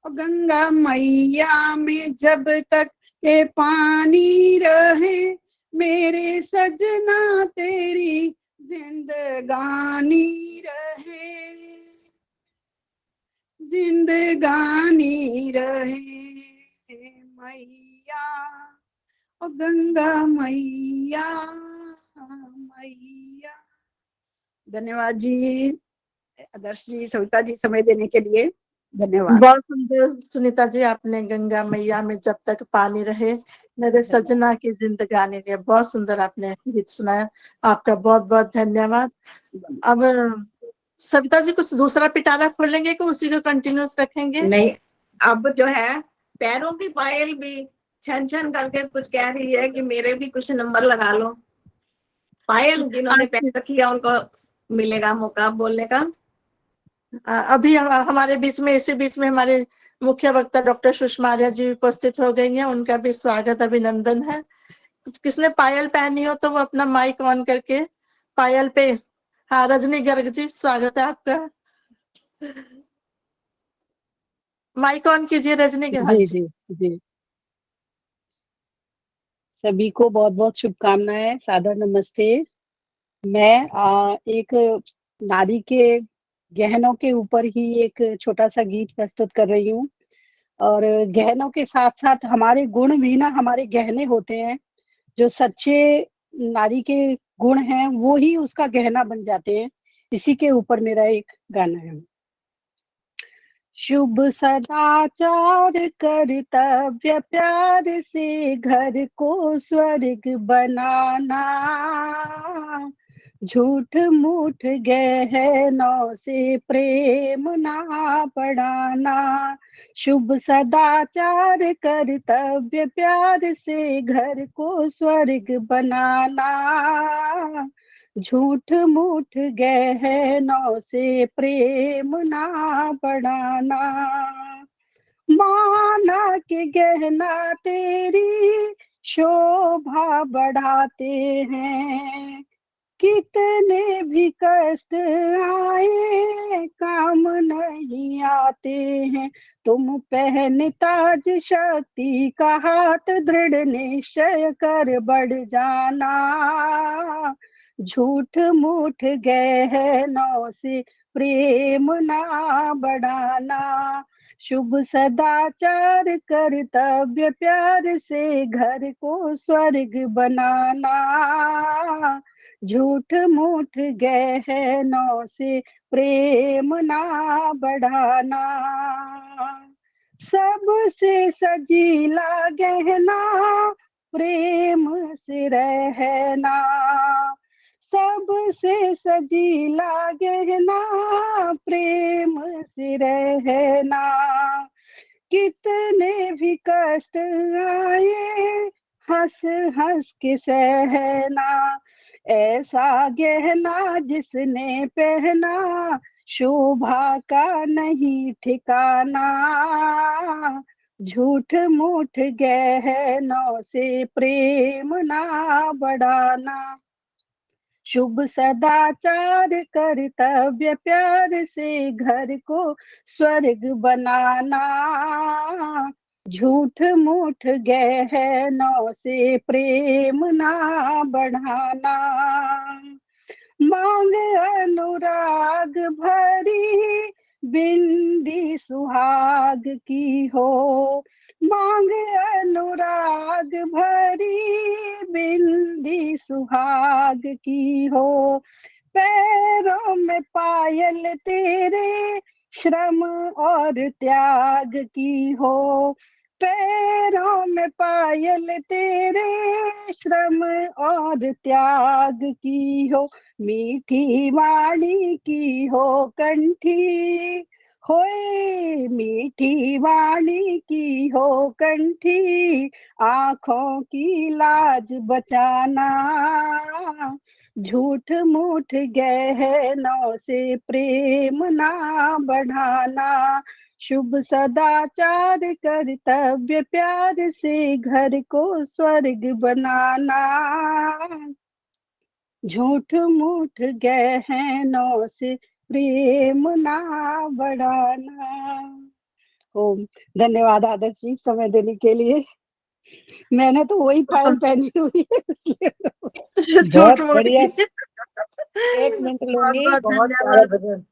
और गंगा मैया में जब तक ये पानी रहे, मेरे सजना तेरी जिंदगानी रहे, जिंदगानी रहे मैया, और गंगा मैया, मैया। धन्यवाद जी, आदर्श जी, सविता जी, समय देने के लिए धन्यवाद। बहुत सुंदर सुनीता जी, आपने गंगा मैया में जब तक पानी रहे मेरे सजना की जिंदगानी रहे, बहुत सुंदर आपने गीत सुनाया, आपका बहुत बहुत धन्यवाद। अब सविता जी कुछ दूसरा पिटारा खोलेंगे कि उसी को कंटिन्यूस रखेंगे? नहीं, अब जो है पैरों की पायल भी छन छन करके कुछ कह रही है कि मेरे भी कुछ नंबर लगा लो। पायल जिन्होंने पैर रखी है उनको मिलेगा मौका बोलने का। अभी हमारे बीच में, इसी बीच में हमारे मुख्य वक्ता डॉक्टर सुषमा आर्या जी उपस्थित हो गई हैं, उनका भी स्वागत अभिनंदन है। किसने पायल पहनी हो तो वो अपना माइक ऑन करके पायल पे। हाँ, रजनी गर्ग जी, स्वागत है आपका, माइक ऑन कीजिए रजनी गर्ग। हाँ जी जी, जी जी, सभी को बहुत बहुत शुभकामनाएं, सादर नमस्ते। मैं एक नारी के गहनों के ऊपर ही एक छोटा सा गीत प्रस्तुत कर रही हूँ। और गहनों के साथ साथ हमारे गुण भी ना हमारे गहने होते हैं। जो सच्चे नारी के गुण हैं वो ही उसका गहना बन जाते हैं। इसी के ऊपर मेरा एक गाना है। शुभ सदाचार कर्तव्य प्यार से घर को स्वर्ग बनाना, झूठ मूठ गहनों से प्रेम ना बढ़ाना। शुभ सदाचार कर्तव्य प्यार से घर को स्वर्ग बनाना, झूठ मूठ गहनों से प्रेम ना बढ़ाना। माना के गहना तेरी शोभा बढ़ाते हैं, कितने भी कष्ट आए काम नहीं आते हैं। तुम पहन ताज शक्ति का हाथ, दृढ़ निश्चय कर बढ़ जाना, झूठ मूठ गहनों से प्रेम ना बढ़ाना। शुभ सदाचार कर्तव्य प्यार से घर को स्वर्ग बनाना, झूठ मूठ गहनों से प्रेम ना बढ़ाना। सबसे सजीला गहना प्रेम से रहना, सबसे सजीला गहना प्रेम से रहना। कितने भी कष्ट आए हंस हंस के सहना, ऐसा गहना जिसने पहना शोभा का नहीं ठिकाना, झूठ मूठ गहनों से प्रेम ना बढ़ाना। शुभ सदाचार कर्तव्य प्यार से घर को स्वर्ग बनाना, झूठ मूठ गहनों से प्रेम ना बढ़ाना। मांग अनुराग भरी बिंदी सुहाग की हो, मांग अनुराग भरी बिंदी सुहाग की हो। पैरों में पायल तेरे श्रम और त्याग की हो, पैरों में पायल तेरे श्रम और त्याग की हो, मीठी वाणी की हो कंठी, होए मीठी वाणी की हो कंठी, आंखों की लाज बचाना, झूठ मूठ गहनों से प्रेम ना बढ़ाना, शुभ सदाचार कर्तव्य प्यार से घर को स्वर्ग बनाना, झूठ मूठ गहनों से प्रेम ना बढ़ाना। ओम। धन्यवाद आदर्श जी समय देने के लिए। मैंने तो वही पायल पहनी हुई है। बहुत बढ़िया। बढ़िया। एक मिनट लूंगी। बहुत बहुत धन्यवाद प्यारा भजन।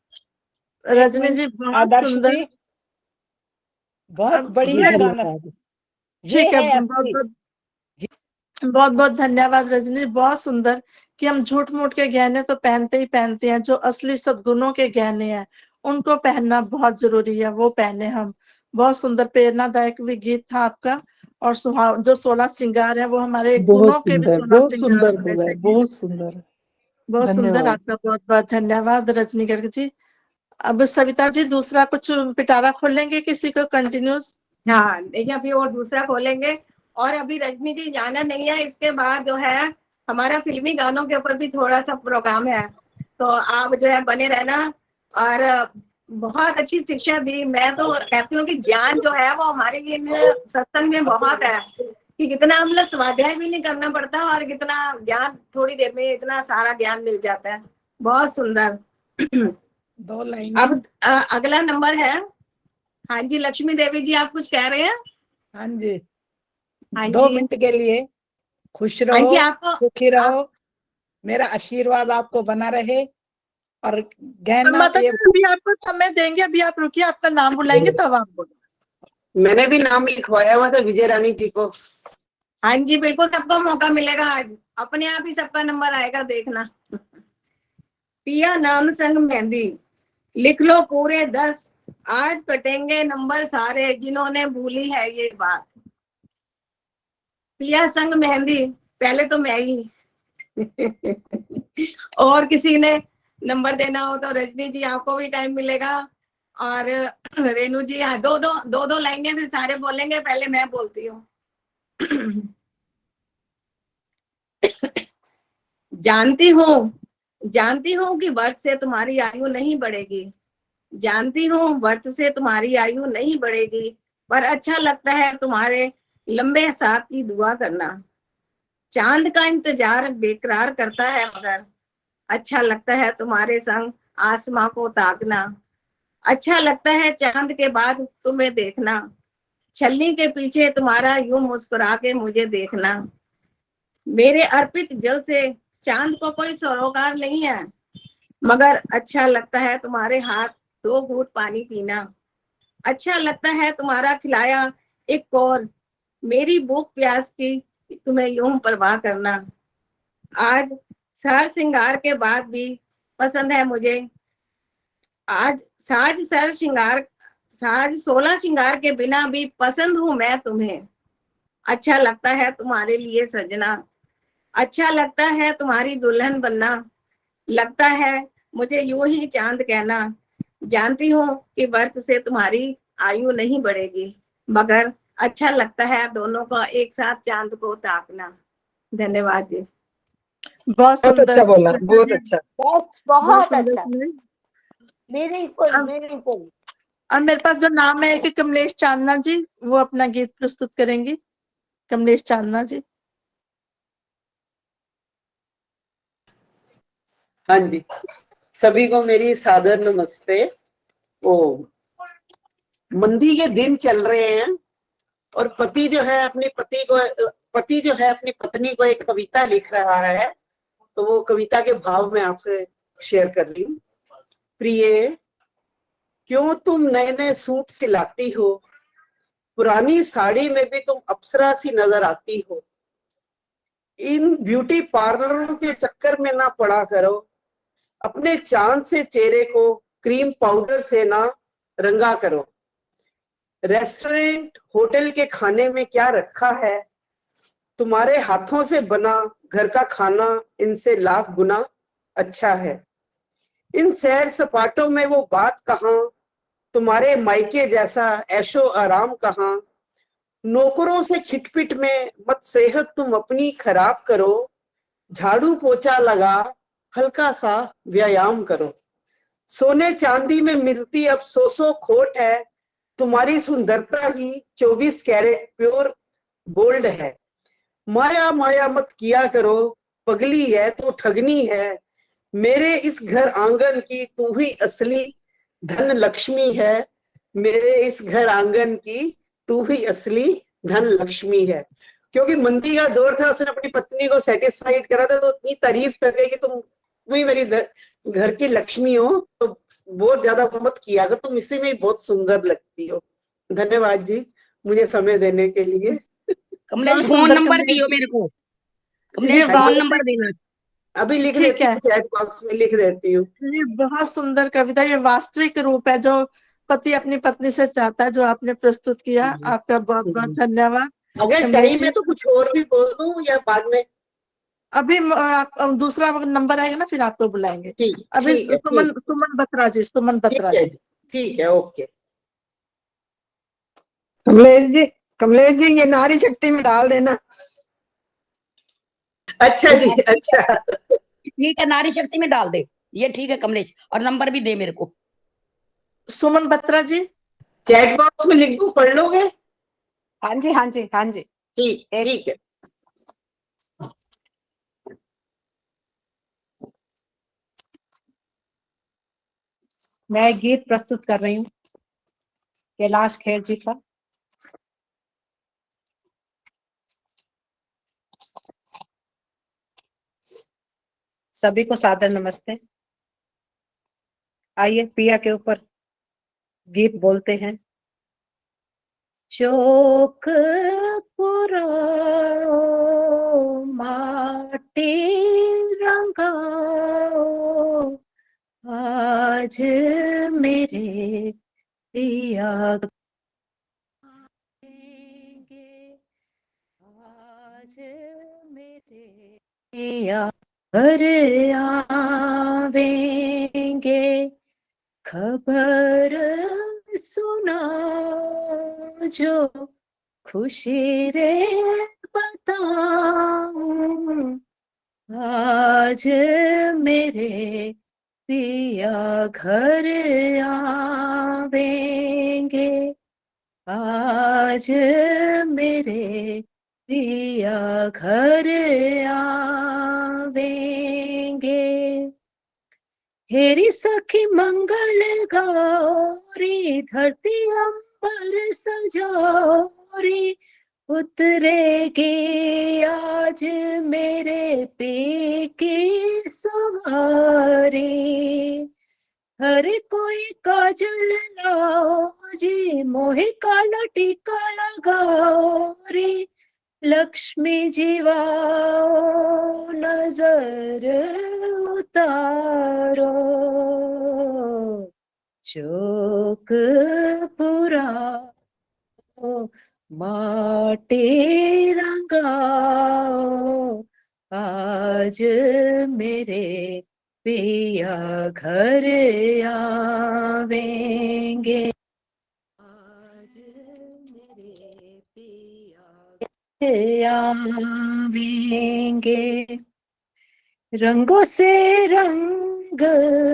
रजनी जी, बहुत आदर्श सुंदर। जी बहुत अब बढ़िया मैं- गाना। ये ठीक है, है बहुत असली। बहुत बहुत धन्यवाद रजनी जी, बहुत सुंदर कि हम झूठ मूठ के गहने तो पहनते ही पहनते हैं, जो असली सद्गुणों के गहने हैं उनको पहनना बहुत जरूरी है, वो पहने हम। बहुत सुंदर प्रेरणादायक भी गीत था आपका। और जो 16 श्रृंगार है वो हमारे गुणों के भी 16 बहुत श्रृंगार सुंदर होने बोला है, चाहिए। बहुत सुंदर। बहुत सुंदर, धन्यवाद। आपका बहुत बहुत धन्यवाद रजनी गर्ग जी। अब सविता जी दूसरा कुछ पिटारा खोलेंगे किसी को कंटिन्यूस? हाँ देखिए, अभी और दूसरा खोलेंगे। और अभी रजनी जी जाना नहीं है, इसके बाद जो है हमारा फिल्मी गानों के ऊपर भी थोड़ा सा प्रोग्राम है, तो आप जो है बने रहना। और बहुत अच्छी शिक्षा दी। मैं तो कहती हूँ कि ज्ञान जो है वो हमारे लिए सत्संग में बहुत है, कि कितना हम लोग स्वाध्याय भी नहीं करना पड़ता और कितना ज्ञान थोड़ी देर में इतना सारा ज्ञान मिल जाता है। बहुत सुंदर। 2 लाइनें। अब अगला नंबर है। हाँ जी, लक्ष्मी देवी जी आप कुछ कह रहे हैं? हाँ जी। हाँ 2 जी। मिनट के लिए खुश हाँ जी, रहो, आपको सुखी रहो, मेरा आशीर्वाद आपको बना रहे। और गहना माता ये जी अभी आपको समय देंगे, अभी आप रुकिए, आपका नाम बुलाएंगे तब आप बोलो। मैंने भी नाम लिखवाया हुआ था विजय रानी जी को। हाँ जी, बिल्कुल सबको मौका मिलेगा आज, अपने आप ही सबका नंबर आएगा, देखना। पिया नाम संग मेहंदी, लिख लो पूरे 10, आज कटेंगे नंबर सारे जिन्होंने भूली है ये बात। पिया संग मेहंदी, पहले तो मैं ही और किसी ने नंबर देना हो तो रजनी जी आपको भी टाइम मिलेगा। और रेणु जी, हाँ, दो लाइनें फिर सारे बोलेंगे, पहले मैं बोलती हूँ। जानती हूँ कि व्रत से तुम्हारी आयु नहीं बढ़ेगी, जानती हूँ व्रत से तुम्हारी आयु नहीं बढ़ेगी, पर अच्छा लगता है तुम्हारे लंबे साथ की दुआ करना। चांद का इंतजार बेकरार करता है, मगर अच्छा लगता है तुम्हारे संग आसमां को ताकना। अच्छा लगता है चांद के बाद तुम्हें देखना, छलनी के पीछे तुम्हारा यूं मुस्कुरा के मुझे देखना। मेरे अर्पित जल से चांद को कोई सरोकार नहीं है, मगर अच्छा लगता है तुम्हारे हाथ 2 घूंट पानी पीना। अच्छा लगता है तुम्हारा खिलाया एक और, मेरी भूख प्यास की तुम्हें यूं परवाह करना। आज साज श्रृंगार के बाद भी पसंद है मुझे, आज साज 16 श्रृंगार के बिना भी पसंद हूं मैं तुम्हें। अच्छा लगता है तुम्हारे लिए सजना, अच्छा लगता है तुम्हारी दुल्हन बनना। लगता है मुझे यूं ही चांद कहना, जानती हूँ कि व्रत से तुम्हारी आयु नहीं बढ़ेगी, मगर अच्छा लगता है दोनों का एक साथ चांद को ताकना। धन्यवाद जी। बहुत बहुत सुंदर अच्छा बोला, बहुत अच्छा। बहुत सुंदर अच्छा। सुने। बिल्कुल अब बिल्कुल। अब मेरे पास जो नाम है कि कमलेश चांदना जी, वो अपना गीत प्रस्तुत करेंगी। कमलेश चांदना जी। हाँ जी, सभी को मेरी सादर नमस्ते। ओ मंदी के दिन चल रहे हैं और पति जो है अपनी पत्नी को एक कविता लिख रहा है, तो वो कविता के भाव में आपसे शेयर कर रही हूँ। प्रिय, क्यों तुम नए नए सूट सिलाती हो, पुरानी साड़ी में भी तुम अप्सरा सी नजर आती हो। इन ब्यूटी पार्लरों के चक्कर में ना पड़ा करो, अपने चांद से चेहरे को क्रीम पाउडर से ना रंगा करो। रेस्टोरेंट होटल के खाने में क्या रखा है, तुम्हारे हाथों से बना घर का खाना इनसे लाख गुना अच्छा है। इन सैर सपाटों में वो बात कहाँ, तुम्हारे मायके जैसा ऐशो आराम कहाँ। नौकरों से खिटपिट में मत सेहत तुम अपनी खराब करो, झाड़ू पोछा लगा हल्का सा व्यायाम करो। सोने चांदी में मिलती अब सौ खोट है, तुम्हारी सुंदरता ही 24 कैरेट प्योर गोल्ड है। माया माया मत किया करो, पगली है तो ठगनी है। मेरे इस घर आंगन की तू ही असली धन लक्ष्मी है। मेरे इस घर आंगन की तू ही असली धन लक्ष्मी है। क्योंकि मंदी का दौर था, उसने अपनी पत्नी को सेटिस्फाइड करा था, तो इतनी तारीफ कर गई कि तुम भी मेरी घर की लक्ष्मी हो, तो बहुत ज्यादा मत किया अगर, तुम इसी में बहुत सुंदर लगती हो। धन्यवाद जी मुझे समय देने के लिए। कमलेश फोन नंबर दियो मेरे को, कमलेश फोन नंबर देना। अभी लिख ठीक देती है। हूँ, चैट बॉक्स में लिख देती हूँ। ये बहुत सुंदर कविता, ये वास्तविक रूप है जो पति अपनी पत्नी से चाहता है, जो आपने प्रस्तुत किया। आपका बहुत बहुत धन्यवाद। अगर कमलेश टाइम जी, है तो कुछ और भी बोल दूं या बाद में? अभी दूसरा नंबर आएगा ना, फिर आपको बुलाएंगे। अभी ठीक है, सुमन बत्रा जी, सुमन बत्रा जी। ठीक है, ओके। कमलेश जी ये नारी शक्ति में डाल देना। अच्छा जी, अच्छा ठीक है, नारी शक्ति में डाल दे, ये ठीक है कमलेश, और नंबर भी दे मेरे को। सुमन बत्रा जी चैट बॉक्स में लिख दूं, पढ़ लोगे? हाँ जी, हाँ जी, हाँ जी, ठीक है। मैं गीत प्रस्तुत कर रही हूँ कैलाश खेर जी का। सभी को सादर नमस्ते। आइए पिया के ऊपर गीत बोलते हैं। चौक पुराओ माटी रंगाओ, आज मेरे पिया आज मेरे पिया घर आवेंगे, खबर सुनाओ जो खुशी रे बताऊं, आज मेरे पिया घर आवेंगे, आज मेरे पिया घर आवेंगे। हेरी सखी मंगल गौरी, धरती अंबर सजोरी, उतरेगी आज मेरे पी की सवारी। हर कोई काजल लाओ जी, मोहे काला टीका लगाओ रे, लक्ष्मी जीवाओ नजर उतारो, चौक पुराओ माटी रंगाओ, आज मेरे पिया घर आवेंगे, आज मेरे पिया आवेंगे। रंगों से रंग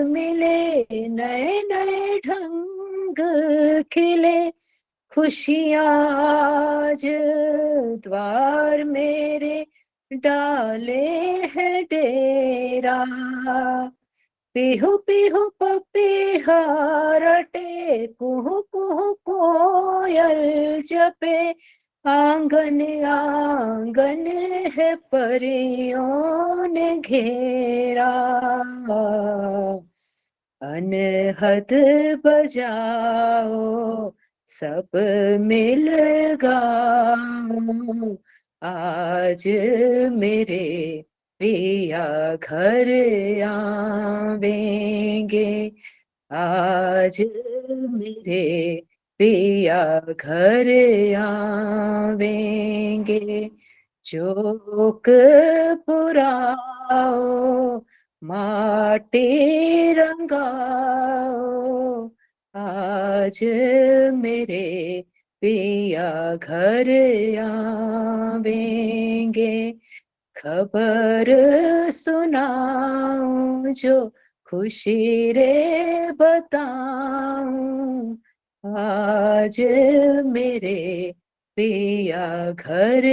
मिले, नए नए ढंग खिले, खुशियाँ आज द्वार मेरे डाले है डेरा। पीहू पीहू पपीहा रटे, कुहू कुहू कोयल जपे, आंगन आंगन है परियों ने घेरा। अनहद बजाओ सब मिल गाओ, आज मेरे पिया घर आवेंगे, आज मेरे पिया घर आवेंगे। चौक पुराओ माटी रंगाओ, आज मेरे पिया घर आवेंगे। खबर सुनाऊं जो खुशी रे बताऊं, आज मेरे पिया घर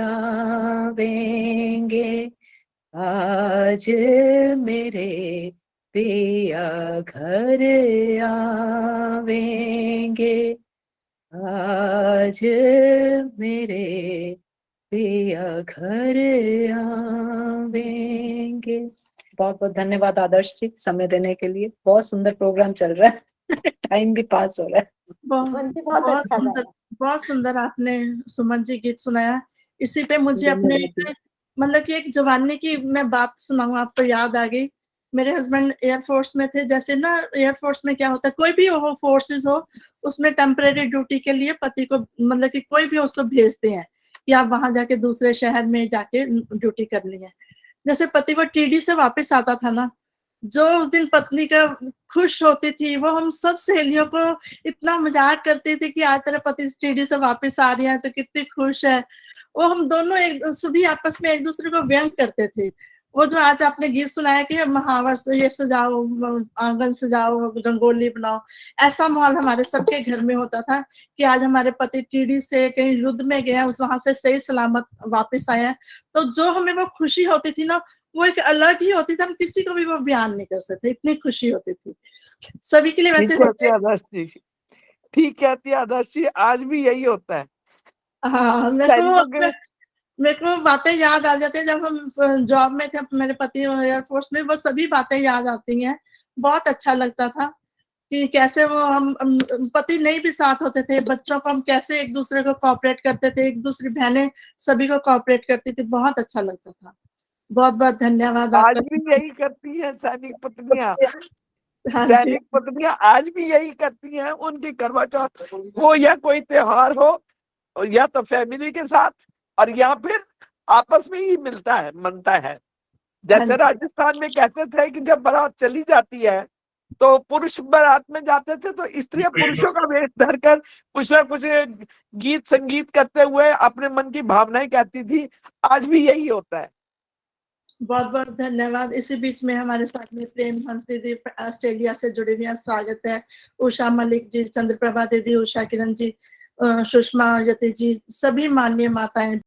आवेंगे। आज मेरे पिया घर आवेंगे। आज मेरे पिया घर आवेंगे। बहुत बहुत धन्यवाद आदर्श जी समय देने के लिए। बहुत सुंदर प्रोग्राम चल रहा है टाइम भी पास हो रहा है। बहुत सुंदर आपने सुमन जी गीत सुनाया। इसी पे मुझे अपने मतलब कि एक जवानी की मैं बात सुनाऊं, आपको याद आ गई। मेरे हस्बैंड एयरफोर्स में थे। जैसे ना एयरफोर्स में क्या होता है, कोई भी हो फोर्सेस हो, उसमें टेम्परेरी ड्यूटी के लिए पति को मतलब कि कोई भी उसको भेजते हैं कि आप वहां जाके दूसरे शहर में जाके ड्यूटी करनी है। जैसे पति वो टीडी से वापस आता था ना, जो उस दिन पत्नी का खुश होती थी, वो हम सब सहेलियों को इतना मजाक करते थे कि आज तेरा पति टीडी से वापस आ रहा है तो कितनी खुश है। वो हम दोनों एक सभी आपस में एक दूसरे को व्यंग करते थे। वो जो आज आपने गीत सुनाया कि महावर से ये सजाओ, आंगन सजाओ, रंगोली बनाओ, ऐसा माहौल हमारे सबके घर में होता था कि आज हमारे पति टीडी से कहीं युद्ध में गया, उस वहां से सही सलामत वापस आए हैं। तो जो हमें वो खुशी होती थी ना, वो एक अलग ही होती थी। हम किसी को भी वो बयान नहीं कर सकते, इतनी खुशी होती थी सभी के लिए। वैसे ठीक कहती है आदर्श जी, आज भी यही होता है। हाँ, मेरे को बातें याद आ जाती है जब हम जॉब में थे, मेरे पति एयरफोर्स में, वो सभी बातें याद आती हैं। बहुत अच्छा लगता था कि कैसे वो हम पति नहीं भी साथ होते थे, बच्चों को हम कैसे एक दूसरे को कोऑपरेट करते थे, एक दूसरी बहनें सभी को कोऑपरेट करती थी। बहुत अच्छा लगता था। बहुत बहुत धन्यवाद। आज भी यही करती है सैनिक पत्नियां। सैनिक पत्नियां आज भी यही करती हैं। उनकी करवा चौथ हो या कोई त्योहार हो, या तो फैमिली के साथ और या फिर आपस में ही मनता है। जैसे राजस्थान में कहते थे कि जब बारात चली जाती है तो पुरुष बारात में जाते थे, तो स्त्रियां पुरुषों का वेश धरकर कुछ ना कुछ गीत संगीत करते हुए अपने मन की भावनाएं कहती थी। आज भी यही होता है। बहुत बहुत धन्यवाद। इसी बीच में हमारे साथ में प्रेम हंस दीदी ऑस्ट्रेलिया से जुड़े हुए हैं, स्वागत है। उषा मलिक जी, चंद्रप्रभा दीदी, उषा किरण जी, सुषमा यति जी, सभी माननीय माताएं